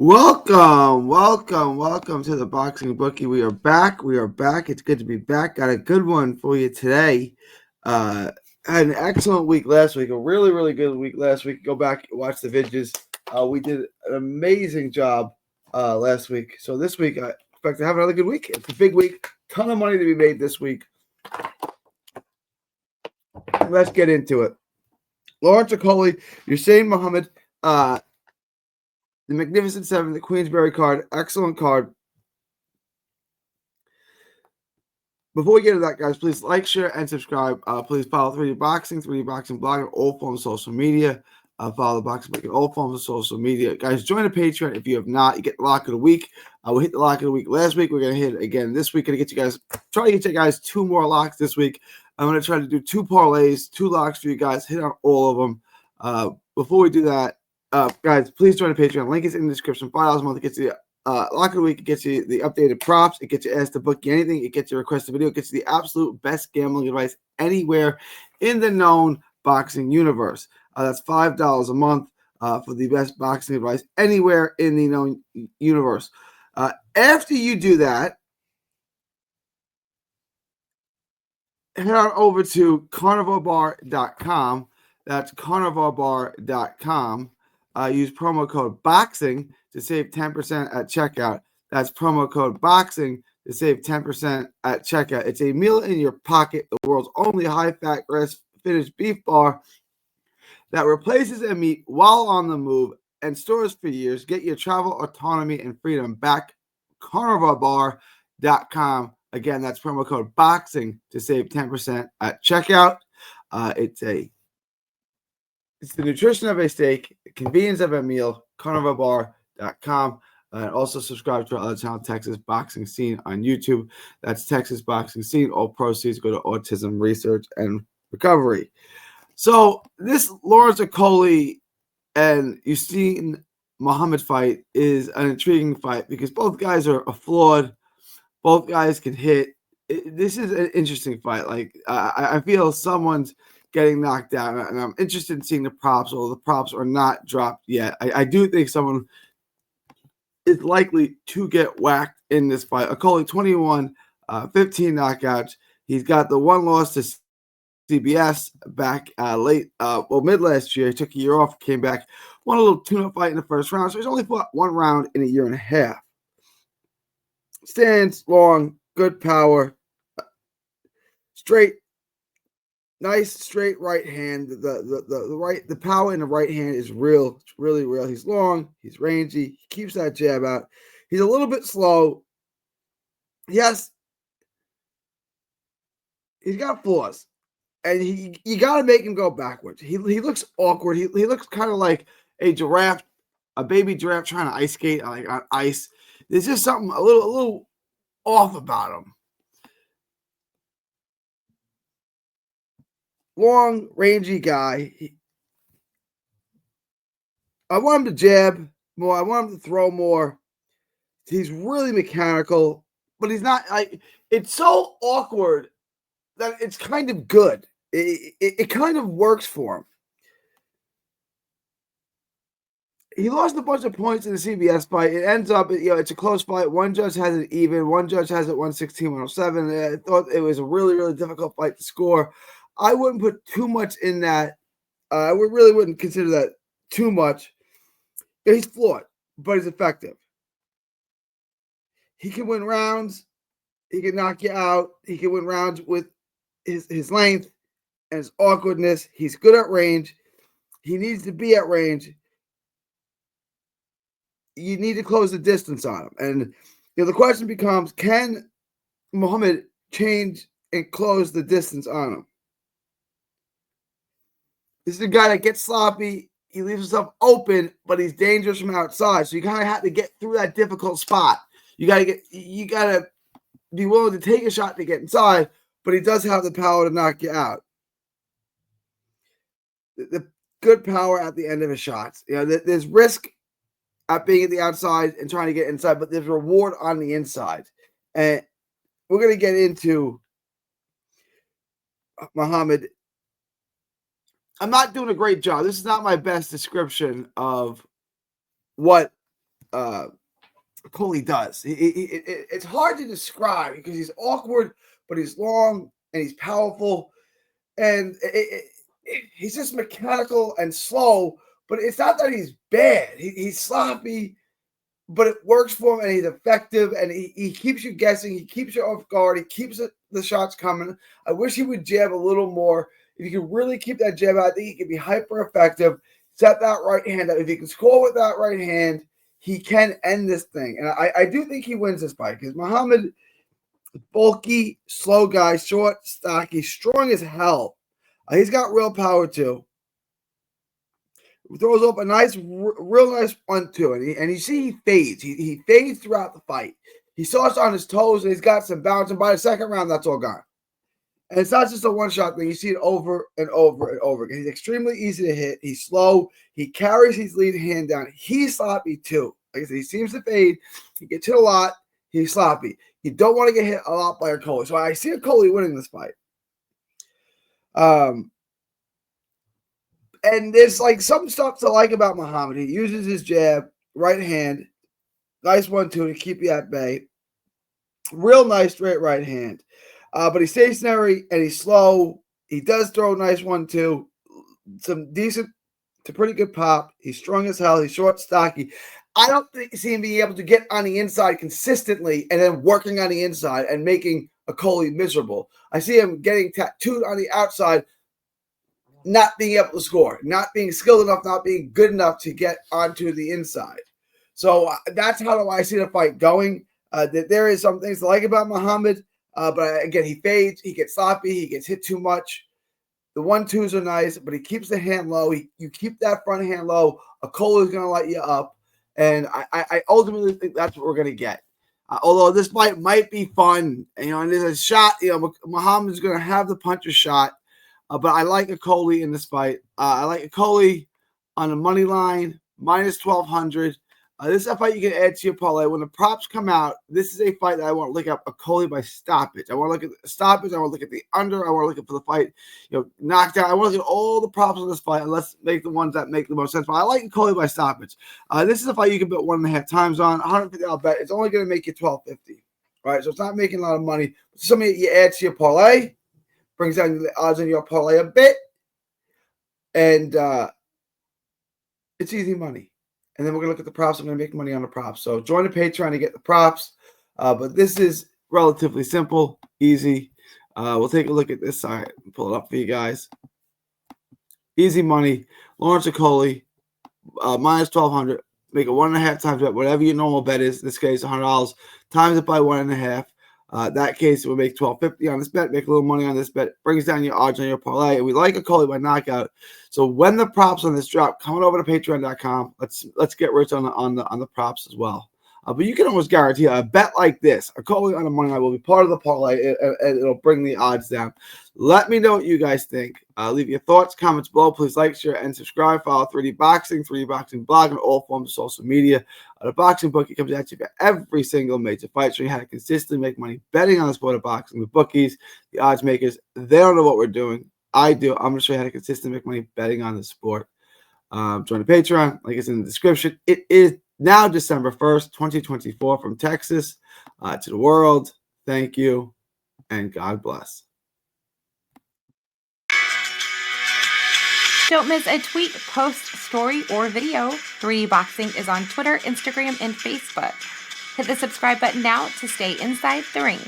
Welcome to the Boxing Bookie. We are back. It's good to be back. Got a good one for you today. Had an excellent week last week. A really good week last week. Go back and watch the videos. We did an amazing job last week. So this week I expect to have another good week. It's a big week. Ton of money to be made this week. Let's get into it. Lawrence Okolie, Hussein Muhamed, the Magnificent Seven, the Queensberry card, excellent card. Before we get into that, guys, please like, share, and subscribe. Please follow 3D Boxing Blog on all forms of social media. Follow the Boxing Blog on all forms of social media. Guys, join the Patreon if you have not. You get the lock of the week. We hit the lock of the week last week. We're going to hit it again this week. Try to get you guys 2 more locks this week. I'm going to try to do 2 parlays, 2 locks for you guys. Hit on all of them. Before we do that, guys, please join the Patreon. Link is in the description. $5 a month gets you lock of the week. It gets you the updated props. It gets you asked to book you anything. It gets you requested video. It gets you the absolute best gambling advice anywhere in the known boxing universe. That's $5 a month for the best boxing advice anywhere in the known universe. After you do that, head on over to carnivalbar.com. That's carnivalbar.com. Use promo code BOXING to save 10% at checkout. That's promo code BOXING to save 10% at checkout. It's a meal in your pocket, the world's only high-fat, grass-finished beef bar that replaces a meat while on the move and stores for years. Get your travel autonomy and freedom back. carnivalbar.com. Again, that's promo code BOXING to save 10% at checkout. It's the nutrition of a steak, the convenience of a meal, carnivalbar.com. And also subscribe to our other channel, Texas Boxing Scene on YouTube. That's Texas Boxing Scene. All proceeds go to autism research and recovery. So this Lawrence Okolie and Hussein Muhamed fight is an intriguing fight because both guys are flawed. Both guys can hit. This is an interesting fight. I feel someone's getting knocked down, and I'm interested in seeing the props, although the props are not dropped yet. I do think someone is likely to get whacked in this fight. Okolie 21, 15 knockouts. He's got the one loss to CBS back mid last year. He took a year off, came back, won a little tune-up fight in the first round. So he's only fought 1 round in a year and a half. Stands long, good power, straight. Nice straight right hand. The power in the right hand is real. It's really real. He's long. He's rangy. He keeps that jab out. He's a little bit slow. Yes, he's got flaws, and you got to make him go backwards. He looks awkward. He looks kind of like a giraffe, a baby giraffe trying to ice skate on ice. There's just something a little off about him. Long, rangy guy. I want him to jab more. I want him to throw more. He's really mechanical, but he's not. It's so awkward that it's kind of good. It kind of works for him. He lost a bunch of points in the CBS fight. It ends up, it's a close fight. One judge has it even. One judge has it 116-107. I thought it was a really difficult fight to score. I wouldn't put too much in that. I really wouldn't consider that too much. He's flawed, but he's effective. He can win rounds. He can knock you out. He can win rounds with his length and his awkwardness. He's good at range. He needs to be at range. You need to close the distance on him. And the question becomes, can Muhamed change and close the distance on him? This is a guy that gets sloppy. He leaves himself open, but he's dangerous from outside. So you kind of have to get through that difficult spot. You gotta be willing to take a shot to get inside, but he does have the power to knock you out. The good power at the end of his shots. There's risk at being at the outside and trying to get inside, but there's reward on the inside. And we're going to get into Muhamed. I'm not doing a great job. This is not my best description of what Okolie does. It's hard to describe because he's awkward, but he's long and he's powerful, and he's just mechanical and slow. But it's not that he's bad. He's sloppy, but it works for him, and he's effective, and he keeps you guessing. He keeps you off guard. He keeps the shots coming. I wish he would jab a little more. If you could really keep that jab out, I think he could be hyper effective. Set that right hand up. If he can score with that right hand, he can end this thing. And I do think he wins this fight because Muhamed, bulky, slow guy, short, stocky, strong as hell. He's got real power too. Throws up a nice, real nice 1-2, and you see he fades. He fades throughout the fight. He starts on his toes, and he's got some bounce, and by the second round, that's all gone. And it's not just a one-shot thing. You see it over and over and over again. He's extremely easy to hit. He's slow. He carries his lead hand down. He's sloppy, too. Like I said, he seems to fade. He gets hit a lot. He's sloppy. You don't want to get hit a lot by Okolie. So I see Okolie winning this fight. And there's like some stuff to like about Muhamed. He uses his jab, right hand, nice 1-2 to keep you at bay. Real nice straight right hand. But he's stationary and he's slow. He does throw a nice 1-2. Some decent to pretty good pop. He's strong as hell. He's short, stocky. I don't see him being able to get on the inside consistently and then working on the inside and making Okolie miserable. I see him getting tattooed on the outside, not being able to score, not being skilled enough, not being good enough to get onto the inside. So that's how I see the fight going. There is some things to like about Muhamed, but again, he fades, he gets sloppy, he gets hit too much. The 1-2s are nice, but he keeps the hand low. You keep that front hand low, Okolie is going to light you up, and I ultimately think that's what we're going to get. Although this fight might be fun, and there's a shot, Muhammed's going to have the puncher shot. But I like Okolie in this fight. I like Okolie on the money line, minus 1,200. This is a fight you can add to your parlay. When the props come out, this is a fight that I want to look at Okolie by stoppage. I want to look at the stoppage. I want to look at the under. I want to look at for the fight, knockdown. I want to look at all the props on this fight, and let's make the ones that make the most sense. But I like Okolie by stoppage. This is a fight you can bet 1.5 times on. $150 bet. It's only going to make you $1,250. All right, so it's not making a lot of money. Something you add to your parlay. Brings down the odds on your parlay a bit, and it's easy money. And then we're going to look at the props. I'm going to make money on the props. So join the Patreon to get the props. But this is relatively simple, easy. We'll take a look at this. All right, pull it up for you guys. Easy money. Lawrence Okolie, minus 1,200. Make it 1.5 times bet. Whatever your normal bet is. In this case, $100. Times it by 1.5. That case, it would make $1,250 on this bet. Make a little money on this bet. Brings down your odds on your parlay. And we like Okolie by knockout. So when the props on this drop, coming over to Patreon.com. Let's get rich on the props as well. But you can almost guarantee a bet like this, Okolie on the money line, will be part of the parlay, and it'll bring the odds down. Let me know what you guys think. Leave your thoughts, comments below. Please like, share, and subscribe. Follow 3D Boxing, 3D Boxing blog, and all forms of social media. The Boxing Bookie comes at you for every single major fight, showing you how to consistently make money betting on the sport of boxing. The bookies, the odds makers, they don't know what we're doing. I do. I'm going to show you how to consistently make money betting on the sport. Join the Patreon. Like it's in the description. It is now December 1st, 2024, from Texas to the world. Thank you, and God bless. Don't miss a tweet, post, story, or video. 3D Boxing is on Twitter, Instagram, and Facebook. Hit the subscribe button now to stay inside the ring.